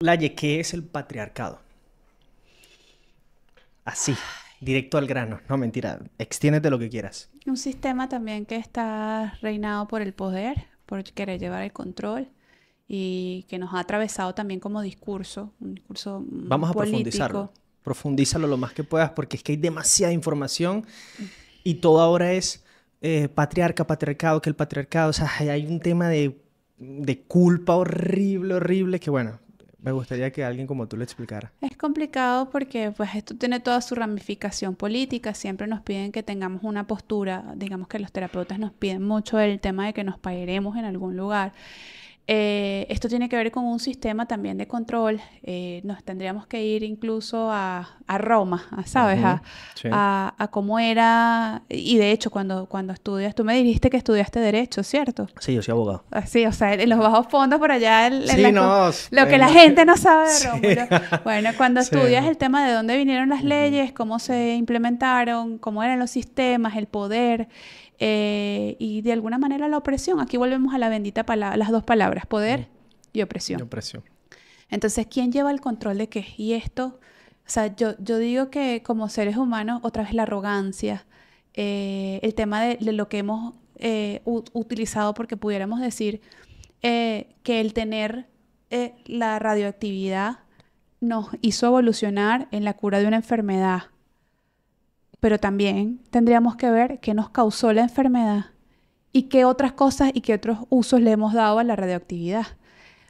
Laye, ¿qué es el patriarcado? Así, directo al grano. No, mentira. Extiéndete lo que quieras. Un sistema también que está reinado por el poder, por querer llevar el control y que nos ha atravesado también como discurso, un discurso Vamos a profundizarlo. político. Profundízalo lo más que puedas porque es que hay demasiada información y todo ahora es patriarca, patriarcado, que el patriarcado. O sea, hay un tema de culpa horrible, horrible que bueno, me gustaría que alguien como tú lo explicara. Es complicado porque pues esto tiene toda su ramificación política, siempre nos piden que tengamos una postura, digamos que los terapeutas nos piden mucho el tema de que nos paremos en algún lugar. Esto tiene que ver con un sistema también de control. Nos tendríamos que ir incluso a Roma, ¿sabes? Ujú, sí. A cómo era. Y de hecho, cuando estudias, tú me dijiste que estudiaste Derecho, ¿cierto? Sí, yo soy abogado. Así, o sea, en los bajos fondos por allá, Sí, no. lo que la gente no sabe de Sí. Rómulo. Bueno, cuando Sí. estudias el tema de dónde vinieron las Ujú. leyes, cómo se implementaron, cómo eran los sistemas, el poder y de alguna manera la opresión. Aquí volvemos a la bendita palabra, las dos palabras, Mm, poder y yo opresión. aprecio. Entonces, ¿quién lleva el control de qué? Y esto, o sea, yo digo que como seres humanos, otra vez la arrogancia, el tema de lo que hemos utilizado, porque pudiéramos decir que el tener la radioactividad nos hizo evolucionar en la cura de una enfermedad, pero también tendríamos que ver qué nos causó la enfermedad y qué otras cosas y qué otros usos le hemos dado a la radioactividad.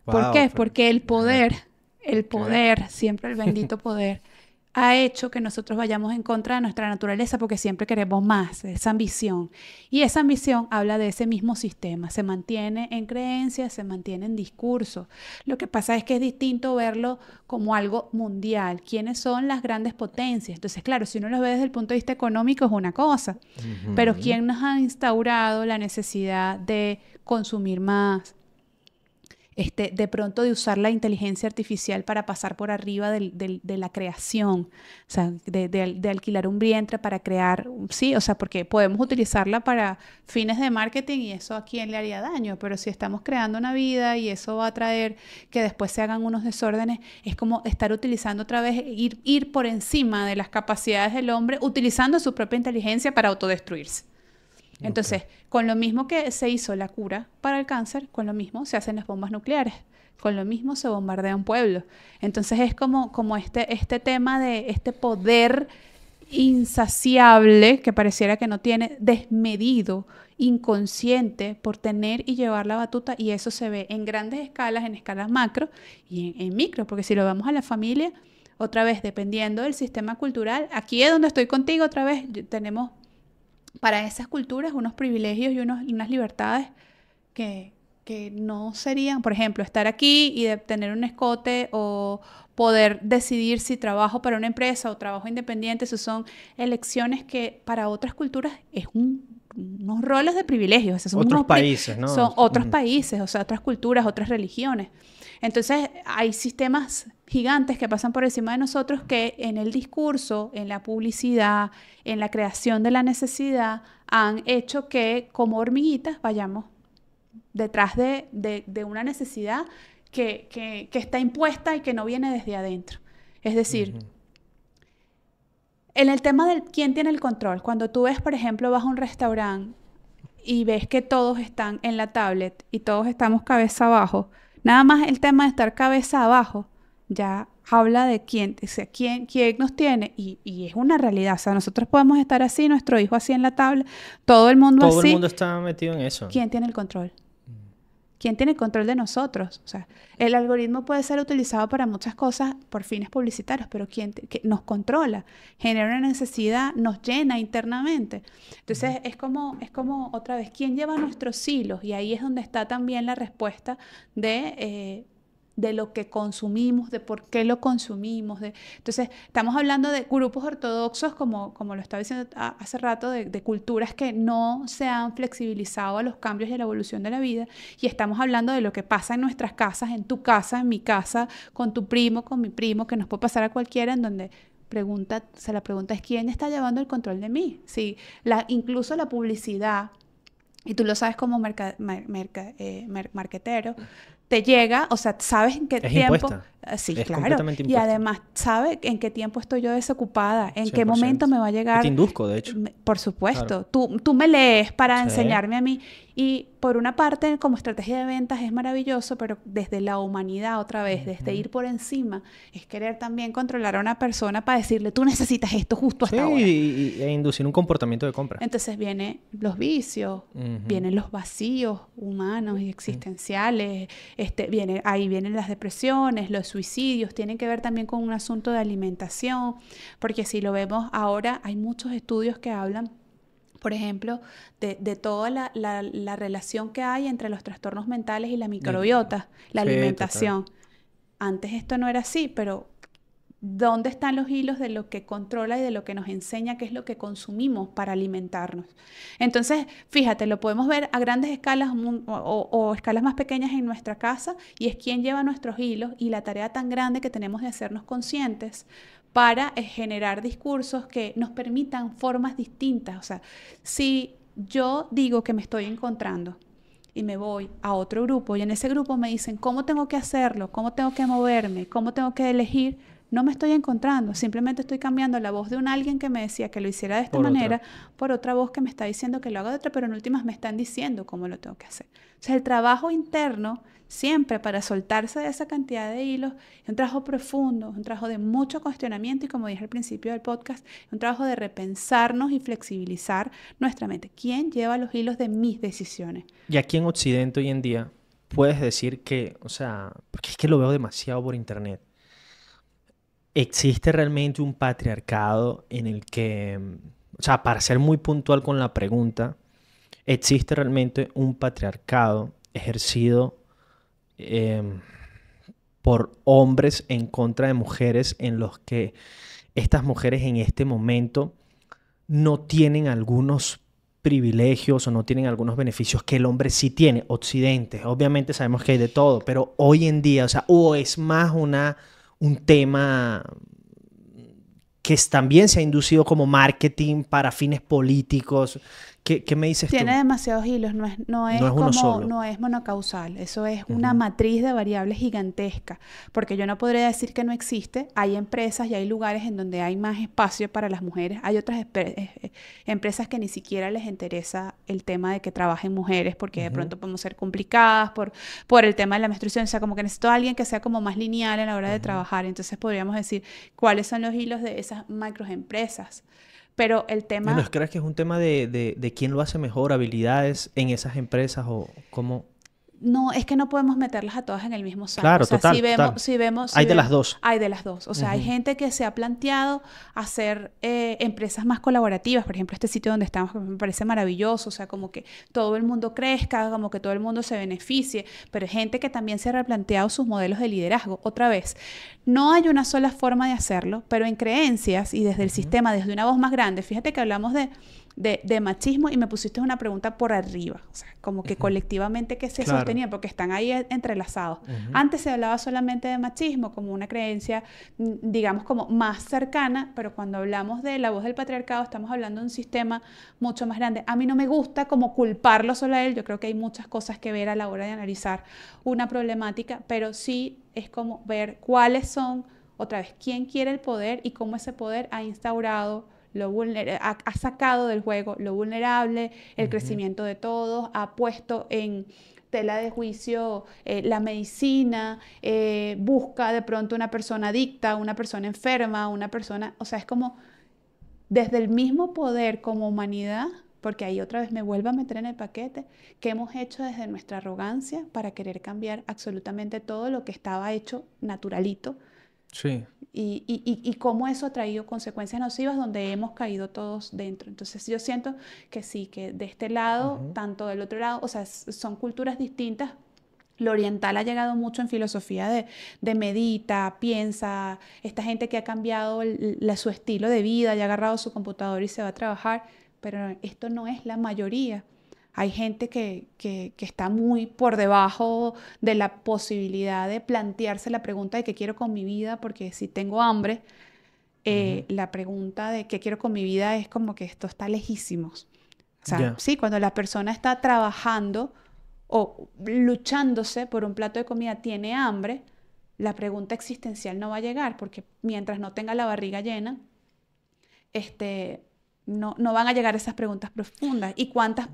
¿Por Wow, qué? pero... Porque Ajá, el ok. poder, siempre el bendito poder, ha hecho que nosotros vayamos en contra de nuestra naturaleza porque siempre queremos más, esa ambición. Y esa ambición habla de ese mismo sistema, se mantiene en creencias, se mantiene en discurso. Lo que pasa es que es distinto verlo como algo mundial. ¿Quiénes son las grandes potencias? Entonces, claro, si uno lo ve desde el punto de vista económico es una cosa, pero Ujú. ¿quién nos ha instaurado la necesidad de consumir más? De pronto de usar la inteligencia artificial para pasar por arriba de la creación, o sea, de alquilar un vientre para crear, sí, o sea, porque podemos utilizarla para fines de marketing y eso a quién le haría daño, pero si estamos creando una vida y eso va a traer que después se hagan unos desórdenes, es como estar utilizando otra vez, ir por encima de las capacidades del hombre, utilizando su propia inteligencia para autodestruirse. Ok. Entonces, con lo mismo que se hizo la cura para el cáncer, con lo mismo se hacen las bombas nucleares, con lo mismo se bombardea un pueblo. Entonces es como este tema de este poder insaciable que pareciera que no tiene, desmedido, inconsciente por tener y llevar la batuta y eso se ve en grandes escalas, en escalas macro y en micro, porque si lo vamos a la familia, otra vez, dependiendo del sistema cultural, aquí es donde estoy contigo, otra vez, tenemos para esas culturas unos privilegios unas libertades que, que no serían, por ejemplo, estar aquí y de tener un escote o poder decidir si trabajo para una empresa o trabajo independiente. Esas son elecciones que para otras culturas es unos roles de privilegios, esos Otros países, ¿no? son otros Ujú. países, o sea, otras culturas, otras religiones. Entonces, hay sistemas gigantes que pasan por encima de nosotros que en el discurso, en la publicidad, en la creación de la necesidad, han hecho que como hormiguitas vayamos detrás de una necesidad que está impuesta y que no viene desde adentro. Es decir, Ujú. en el tema del quién tiene el control, cuando tú ves, por ejemplo, vas a un restaurante y ves que todos están en la tablet y todos estamos cabeza abajo, nada más el tema de estar cabeza abajo ya habla de quién, o sea, quién nos tiene y es una realidad, o sea, nosotros podemos estar así, nuestro hijo así en la tablet, todo el mundo Todo el así, mundo está metido en eso. ¿quién tiene el control? ¿Quién tiene control de nosotros? O sea, el algoritmo puede ser utilizado para muchas cosas por fines publicitarios, pero ¿quién nos controla? Genera una necesidad, nos llena internamente. Ujú. Entonces, es como otra vez, ¿quién lleva nuestros hilos? Y ahí es donde está también la respuesta de lo que consumimos, de por qué lo consumimos. Entonces, estamos hablando de grupos ortodoxos, como lo estaba diciendo hace rato, de culturas que no se han flexibilizado a los cambios y a la evolución de la vida. Y estamos hablando de lo que pasa en nuestras casas, en tu casa, en mi casa, con tu primo, con mi primo, que nos puede pasar a cualquiera, en donde la pregunta es quién está llevando el control de mí. Sí, incluso la publicidad, y tú lo sabes como marquetero, te llega, o sea, sabes en qué Es tiempo. impuesta. Sí, Es claro. completamente Y impuesta. además, sabe en qué tiempo estoy yo desocupada, en qué 100%. momento me va a Y te llegar. induzco, de hecho. Por supuesto. Claro. Tú me lees para Sí. enseñarme a mí. Y por una parte, como estrategia de ventas es maravilloso, pero desde la humanidad otra vez, desde ir por encima, es querer también controlar a una persona para decirle, tú necesitas esto justo Sí, hasta ahora. e inducir un comportamiento de compra. Entonces vienen los vicios, vienen los vacíos humanos y existenciales, ahí vienen las depresiones, los suicidios, tienen que ver también con un asunto de alimentación, porque si lo vemos ahora, hay muchos estudios que hablan, por ejemplo, de toda la relación que hay entre los trastornos mentales y la microbiota, la Sí, alimentación. Antes esto no era así, pero ¿dónde están los hilos de lo que controla y de lo que nos enseña qué es lo que consumimos para alimentarnos? Entonces, fíjate, lo podemos ver a grandes escalas o escalas más pequeñas en nuestra casa y es quién lleva nuestros hilos y la tarea tan grande que tenemos de hacernos conscientes para generar discursos que nos permitan formas distintas. O sea, si yo digo que me estoy encontrando y me voy a otro grupo y en ese grupo me dicen cómo tengo que hacerlo, cómo tengo que moverme, cómo tengo que elegir, no me estoy encontrando, simplemente estoy cambiando la voz de un alguien que me decía que lo hiciera de esta manera por otra voz que me está diciendo que lo haga de otra, pero en últimas me están diciendo cómo lo tengo que hacer. O sea, el trabajo interno, siempre para soltarse de esa cantidad de hilos, es un trabajo profundo, es un trabajo de mucho cuestionamiento y como dije al principio del podcast, es un trabajo de repensarnos y flexibilizar nuestra mente. ¿Quién lleva los hilos de mis decisiones? Y aquí en Occidente hoy en día puedes decir que, o sea, porque es que lo veo demasiado por internet. ¿Existe realmente un patriarcado en el que, o sea, para ser muy puntual con la pregunta, existe realmente un patriarcado ejercido por hombres en contra de mujeres en los que estas mujeres en este momento no tienen algunos privilegios o no tienen algunos beneficios que el hombre sí tiene? Occidente, obviamente sabemos que hay de todo, pero hoy en día, o sea, o es más un tema que también se ha inducido como marketing para fines políticos. ¿Qué me dices tú? Tiene demasiados hilos, no es No es uno solo. no es monocausal, eso es una matriz de variables gigantesca, porque yo no podría decir que no existe, hay empresas y hay lugares en donde hay más espacio para las mujeres, hay otras empresas que ni siquiera les interesa el tema de que trabajen mujeres, porque de pronto podemos ser complicadas por el tema de la menstruación, o sea, como que necesito a alguien que sea como más lineal a la hora de trabajar, entonces podríamos decir cuáles son los hilos de esas microempresas. Pero el tema... Bueno, ¿crees que es un tema de quién lo hace mejor, habilidades en esas empresas o cómo? No, es que no podemos meterlas a todas en el mismo saco. Claro, o sea, total, si vemos, hay de las dos. Hay de las dos. O sea, hay gente que se ha planteado hacer empresas más colaborativas. Por ejemplo, este sitio donde estamos que me parece maravilloso. O sea, como que todo el mundo crezca, como que todo el mundo se beneficie. Pero hay gente que también se ha replanteado sus modelos de liderazgo. Otra vez, no hay una sola forma de hacerlo, pero en creencias y desde el sistema, desde una voz más grande. Fíjate que hablamos de machismo y me pusiste una pregunta por arriba, o sea, como que colectivamente que se sostenía, porque están ahí entrelazados. Antes se hablaba solamente de machismo como una creencia, digamos, como más cercana, pero cuando hablamos de la voz del patriarcado estamos hablando de un sistema mucho más grande. A mí no me gusta como culparlo solo a él, yo creo que hay muchas cosas que ver a la hora de analizar una problemática, pero sí es como ver cuáles son, otra vez, quién quiere el poder y cómo ese poder ha instaurado ha sacado del juego lo vulnerable, el crecimiento de todos, ha puesto en tela de juicio la medicina, busca de pronto una persona adicta, una persona enferma, una persona, o sea, es como desde el mismo poder como humanidad, porque ahí otra vez me vuelvo a meter en el paquete, que hemos hecho desde nuestra arrogancia para querer cambiar absolutamente todo lo que estaba hecho naturalito. Sí. Y cómo eso ha traído consecuencias nocivas donde hemos caído todos dentro. Entonces yo siento que sí, que de este lado, tanto del otro lado, o sea, son culturas distintas. Lo oriental ha llegado mucho en filosofía de medita, piensa, esta gente que ha cambiado su estilo de vida, ya ha agarrado su computador y se va a trabajar, pero esto no es la mayoría. Hay gente que está muy por debajo de la posibilidad de plantearse la pregunta de qué quiero con mi vida, porque si tengo hambre, la pregunta de qué quiero con mi vida es como que esto está lejísimos. O sea, sí, cuando la persona está trabajando o luchándose por un plato de comida tiene hambre, la pregunta existencial no va a llegar, porque mientras no tenga la barriga llena, no van a llegar esas preguntas profundas. ¿Y cuántas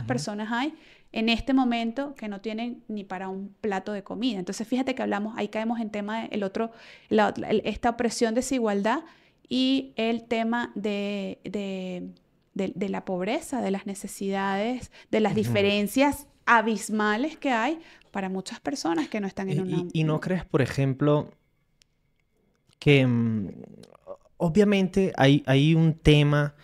personas hay en este momento que no tienen ni para un plato de comida? Entonces, fíjate que ahí caemos en tema esta opresión, desigualdad y el tema de la pobreza, de las necesidades, de las diferencias abismales que hay para muchas personas que no están en una... ¿Y no crees, por ejemplo, que obviamente hay un tema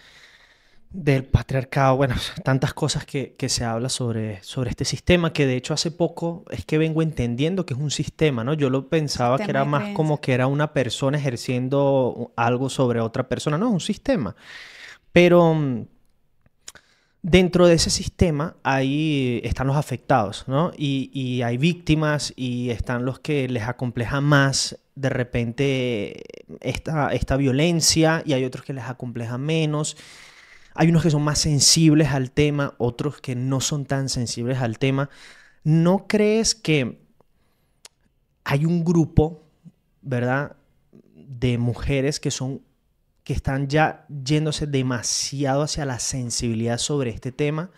del patriarcado, bueno, tantas cosas que se habla sobre este sistema, que de hecho hace poco es que vengo entendiendo que es un sistema, ¿no? Yo lo pensaba que era más como que era una persona ejerciendo algo sobre otra persona, no, es un sistema. Pero dentro de ese sistema ahí están los afectados, ¿no? Y hay víctimas y están los que les acompleja más de repente esta violencia y hay otros que les acompleja menos. Hay unos que son más sensibles al tema, otros que no son tan sensibles al tema. ¿No crees que hay un grupo, ¿verdad?, de mujeres que están ya yéndose demasiado hacia la sensibilidad sobre este tema?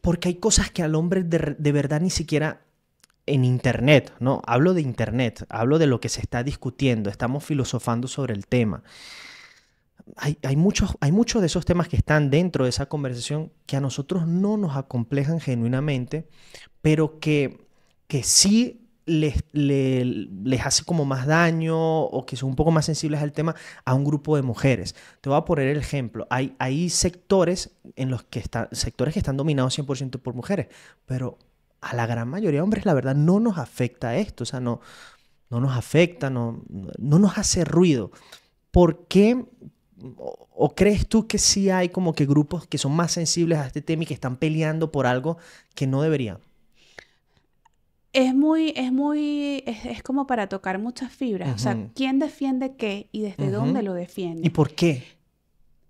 Porque hay cosas que al hombre de verdad ni siquiera en internet, ¿no? Hablo de internet, hablo de lo que se está discutiendo, estamos filosofando sobre el tema. Hay muchos de esos temas que están dentro de esa conversación que a nosotros no nos acomplejan genuinamente, pero que sí les hace como más daño o que son un poco más sensibles al tema a un grupo de mujeres. Te voy a poner el ejemplo. Hay sectores sectores que están dominados 100% por mujeres, pero a la gran mayoría de hombres la verdad no nos afecta esto, o sea, no nos afecta, no nos hace ruido. ¿Por qué? ¿O crees tú que sí hay como que grupos que son más sensibles a este tema y que están peleando por algo que no deberían? Es como para tocar muchas fibras. O sea, ¿quién defiende qué y desde dónde lo defiende? ¿Y por qué?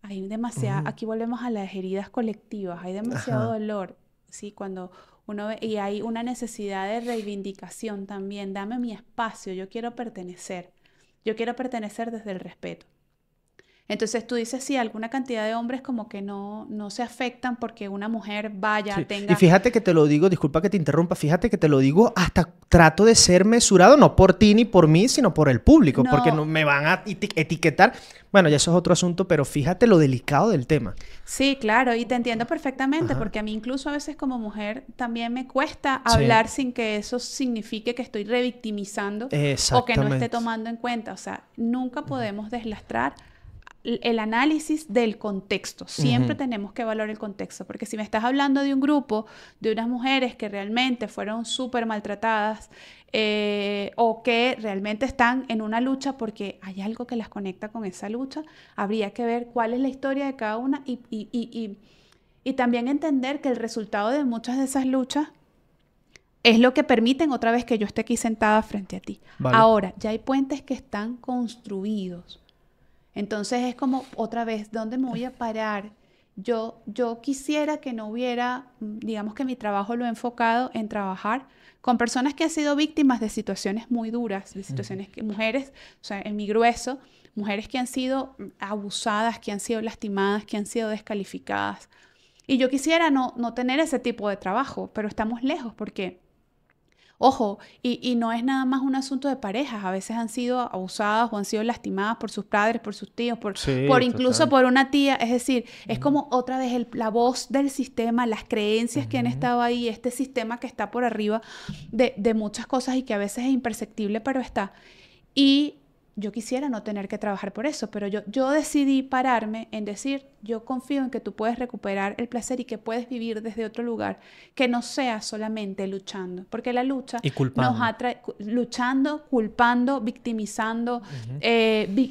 Hay demasiada, aquí volvemos a las heridas colectivas, hay demasiado dolor, ¿sí? Cuando uno ve, y hay una necesidad de reivindicación también. Dame mi espacio, yo quiero pertenecer desde el respeto. Entonces tú dices, sí, alguna cantidad de hombres como que no se afectan porque una mujer vaya, Sí. tenga... Y fíjate que te lo digo, disculpa que te interrumpa, fíjate que te lo digo, hasta trato de ser mesurado, no por ti ni por mí, sino por el público, porque no me van a etiquetar. Bueno, ya eso es otro asunto, pero fíjate lo delicado del tema. Sí, claro, y te entiendo perfectamente, porque a mí incluso a veces como mujer también me cuesta hablar sin que eso signifique que estoy revictimizando o que no esté tomando en cuenta. O sea, nunca podemos deslastrar el análisis del contexto. Siempre tenemos que valorar el contexto, porque si me estás hablando de un grupo, de unas mujeres que realmente fueron súper maltratadas o que realmente están en una lucha porque hay algo que las conecta con esa lucha, habría que ver cuál es la historia de cada una y también entender que el resultado de muchas de esas luchas es lo que permiten otra vez que yo esté aquí sentada frente a ti. Vale. Ahora, ya hay puentes que están construidos. Entonces es como otra vez, ¿dónde me voy a parar? Yo quisiera que no hubiera, digamos que mi trabajo lo he enfocado en trabajar con personas que han sido víctimas de situaciones muy duras, de situaciones que mujeres, o sea, en mi grueso, mujeres que han sido abusadas, que han sido lastimadas, que han sido descalificadas. Y yo quisiera no tener ese tipo de trabajo, pero estamos lejos porque... Ojo, y no es nada más un asunto de parejas. A veces han sido abusadas o han sido lastimadas por sus padres, por sus tíos, por incluso por una tía. Es decir, es como otra vez la voz del sistema, las creencias que han estado ahí, este sistema que está por arriba de muchas cosas y que a veces es imperceptible, pero está. Y yo quisiera no tener que trabajar por eso, pero yo decidí pararme en decir, yo confío en que tú puedes recuperar el placer y que puedes vivir desde otro lugar, que no sea solamente luchando, porque la lucha nos atrae, luchando, culpando, victimizando,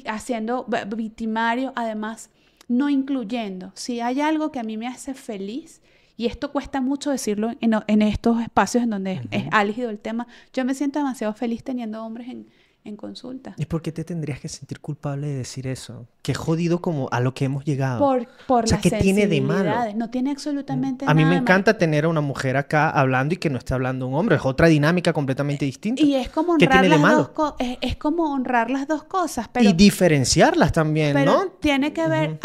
haciendo victimario, además no incluyendo. Si hay algo que a mí me hace feliz, y esto cuesta mucho decirlo en estos espacios en donde es álgido el tema, yo me siento demasiado feliz teniendo hombres en consulta. ¿Y por qué te tendrías que sentir culpable de decir eso? qué jodido como a lo que hemos llegado. Por o sea, las ¿qué tiene de malo? sensibilidades. No tiene absolutamente A mí nada me de malo. encanta tener a una mujer acá hablando y que no esté hablando un hombre. Es otra dinámica completamente distinta. Y es como ¿Qué honrar tiene de las malo? dos cosas. Es como honrar las dos cosas, Y diferenciarlas también, pero ¿no? tiene que ver,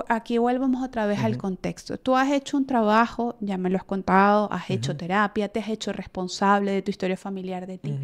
aquí volvemos otra vez al contexto. Tú has hecho un trabajo, ya me lo has contado, has hecho terapia, te has hecho responsable de tu historia familiar, de ti.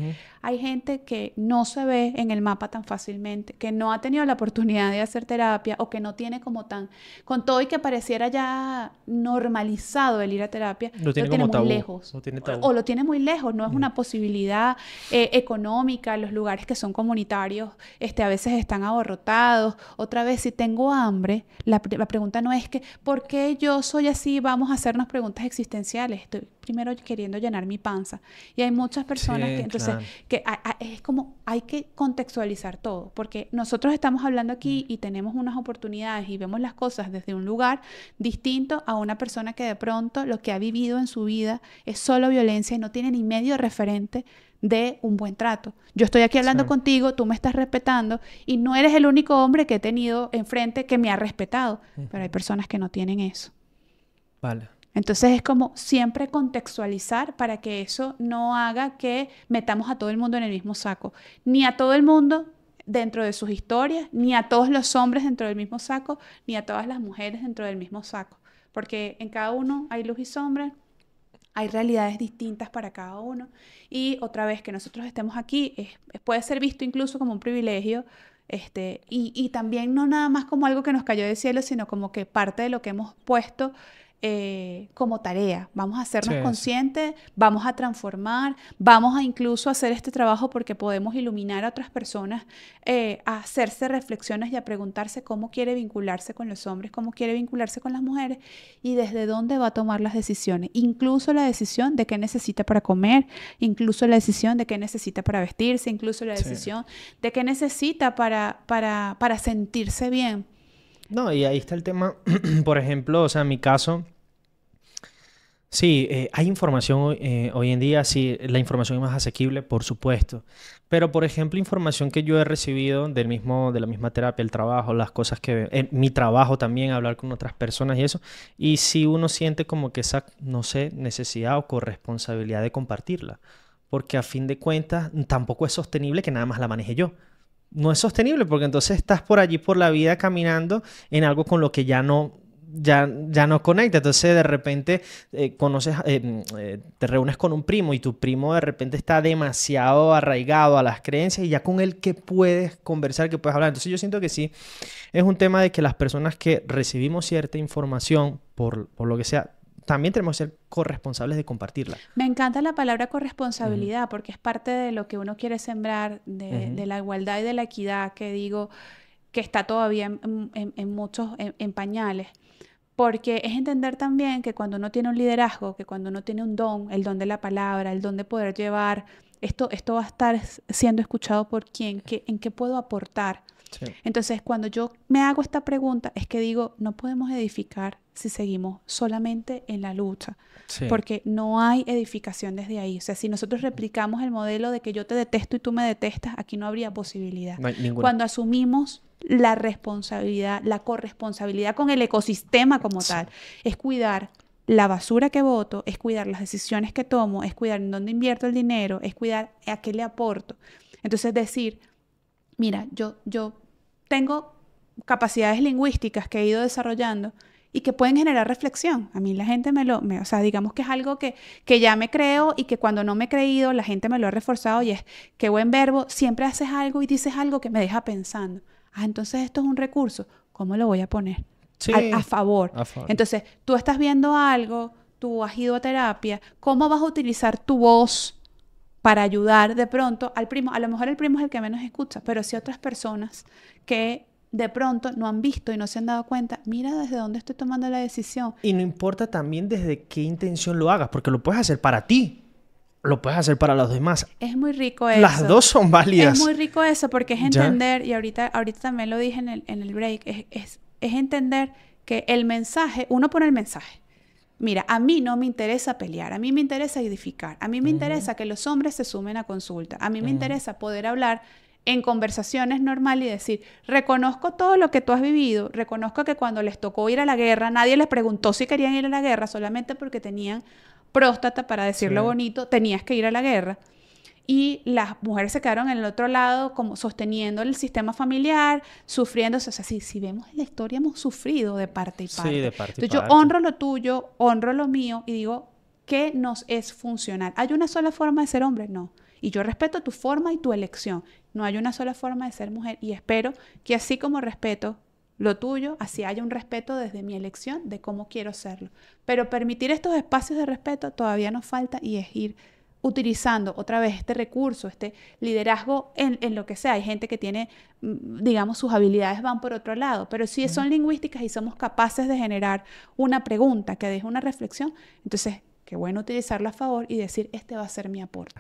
Hay gente que no se ve en el mapa tan fácilmente, que no ha tenido la oportunidad de hacer terapia o que no tiene como tan, con todo y que pareciera ya normalizado el ir a terapia, Lo tiene muy como tabú. lejos. Lo tiene tabú. O lo tiene muy lejos, no es una posibilidad económica. Los lugares que son comunitarios a veces están abarrotados. Otra vez, si tengo hambre, la pregunta no es que ¿por qué yo soy así? Vamos a hacernos preguntas existenciales. Estoy primero queriendo llenar mi panza. Y hay muchas personas que entonces claro. que es como hay que contextualizar todo, porque nosotros estamos hablando aquí y tenemos unas oportunidades y vemos las cosas desde un lugar distinto a una persona que de pronto lo que ha vivido en su vida es solo violencia y no tiene ni medio referente de un buen trato. Yo estoy aquí hablando contigo, tú me estás respetando y no eres el único hombre que he tenido enfrente que me ha respetado, pero hay personas que no tienen eso. Vale. Entonces es como siempre contextualizar para que eso no haga que metamos a todo el mundo en el mismo saco. Ni a todo el mundo dentro de sus historias, ni a todos los hombres dentro del mismo saco, ni a todas las mujeres dentro del mismo saco. Porque en cada uno hay luz y sombra, hay realidades distintas para cada uno. Y otra vez que nosotros estemos aquí puede ser visto incluso como un privilegio. Y también no nada más como algo que nos cayó del cielo, sino como que parte de lo que hemos puesto como tarea. Vamos a hacernos conscientes, vamos a transformar, vamos a incluso hacer este trabajo porque podemos iluminar a otras personas a hacerse reflexiones y a preguntarse cómo quiere vincularse con los hombres, cómo quiere vincularse con las mujeres y desde dónde va a tomar las decisiones. Incluso la decisión de qué necesita para comer, incluso la decisión de qué necesita para vestirse, incluso la decisión de qué necesita para sentirse bien. No, y ahí está el tema, por ejemplo, o sea, en mi caso, sí, hay información hoy en día, sí, la información es más asequible, por supuesto, pero por ejemplo, información que yo he recibido de la misma terapia, el trabajo, las cosas que, mi trabajo también, hablar con otras personas y eso, y si uno siente como que esa, no sé, necesidad o corresponsabilidad de compartirla, porque a fin de cuentas tampoco es sostenible que nada más la maneje yo. No es sostenible porque entonces estás por allí por la vida caminando en algo con lo que ya no conecta. Entonces de repente te reúnes con un primo y tu primo de repente está demasiado arraigado a las creencias y ya con él que puedes conversar, que puedes hablar. Entonces yo siento que sí, es un tema de que las personas que recibimos cierta información por lo que sea, también tenemos que ser corresponsables de compartirla. Me encanta la palabra corresponsabilidad porque es parte de lo que uno quiere sembrar, de la igualdad y de la equidad, que digo que está todavía en muchos en pañales. Porque es entender también que cuando uno tiene un liderazgo, que cuando uno tiene un don, el don de la palabra, el don de poder llevar, esto va a estar siendo escuchado por quién, en qué puedo aportar. Sí. Entonces, cuando yo me hago esta pregunta, es que digo, no podemos edificar si seguimos solamente en la lucha, porque no hay edificación desde ahí. O sea, si nosotros replicamos el modelo de que yo te detesto y tú me detestas, aquí no habría posibilidad. No hay ninguna. Cuando asumimos la responsabilidad, la corresponsabilidad con el ecosistema como tal, es cuidar la basura que boto, es cuidar las decisiones que tomo, es cuidar en dónde invierto el dinero, es cuidar a qué le aporto. Entonces, decir, mira, yo tengo capacidades lingüísticas que he ido desarrollando y que pueden generar reflexión. A mí la gente o sea, digamos que es algo que ya me creo y que cuando no me he creído, la gente me lo ha reforzado y es, qué buen verbo, siempre haces algo y dices algo que me deja pensando. Entonces esto es un recurso, ¿cómo lo voy a poner? Sí, a favor. Entonces, tú estás viendo algo, tú has ido a terapia, ¿cómo vas a utilizar tu voz para ayudar de pronto al primo? A lo mejor el primo es el que menos escucha, pero sí otras personas que de pronto no han visto y no se han dado cuenta, mira desde dónde estoy tomando la decisión. Y no importa también desde qué intención lo hagas, porque lo puedes hacer para ti, lo puedes hacer para los demás. Es muy rico eso. Las dos son válidas. Es muy rico eso porque es entender, y ahorita también lo dije en el break, es entender que el mensaje, uno pone el mensaje. Mira, a mí no me interesa pelear, a mí me interesa edificar, a mí me interesa que los hombres se sumen a consulta, a mí me interesa poder hablar en conversaciones normal y decir, reconozco todo lo que tú has vivido, reconozco que cuando les tocó ir a la guerra, nadie les preguntó si querían ir a la guerra, solamente porque tenían próstata, para decirlo bonito, tenías que ir a la guerra. Y las mujeres se quedaron en el otro lado como sosteniendo el sistema familiar, sufriéndose. O sea, si vemos en la historia hemos sufrido de parte y parte. Sí, de parte y Entonces parte. yo honro lo tuyo, honro lo mío y digo, ¿qué nos es funcional? ¿Hay una sola forma de ser hombre? No. Y yo respeto tu forma y tu elección. No hay una sola forma de ser mujer. Y espero que así como respeto lo tuyo, así haya un respeto desde mi elección de cómo quiero serlo. Pero permitir estos espacios de respeto todavía nos falta y es ir utilizando otra vez este recurso, este liderazgo en lo que sea. Hay gente que tiene, digamos, sus habilidades van por otro lado, pero si son lingüísticas y somos capaces de generar una pregunta que deje una reflexión, entonces qué bueno utilizarla a favor y decir, este va a ser mi aporte.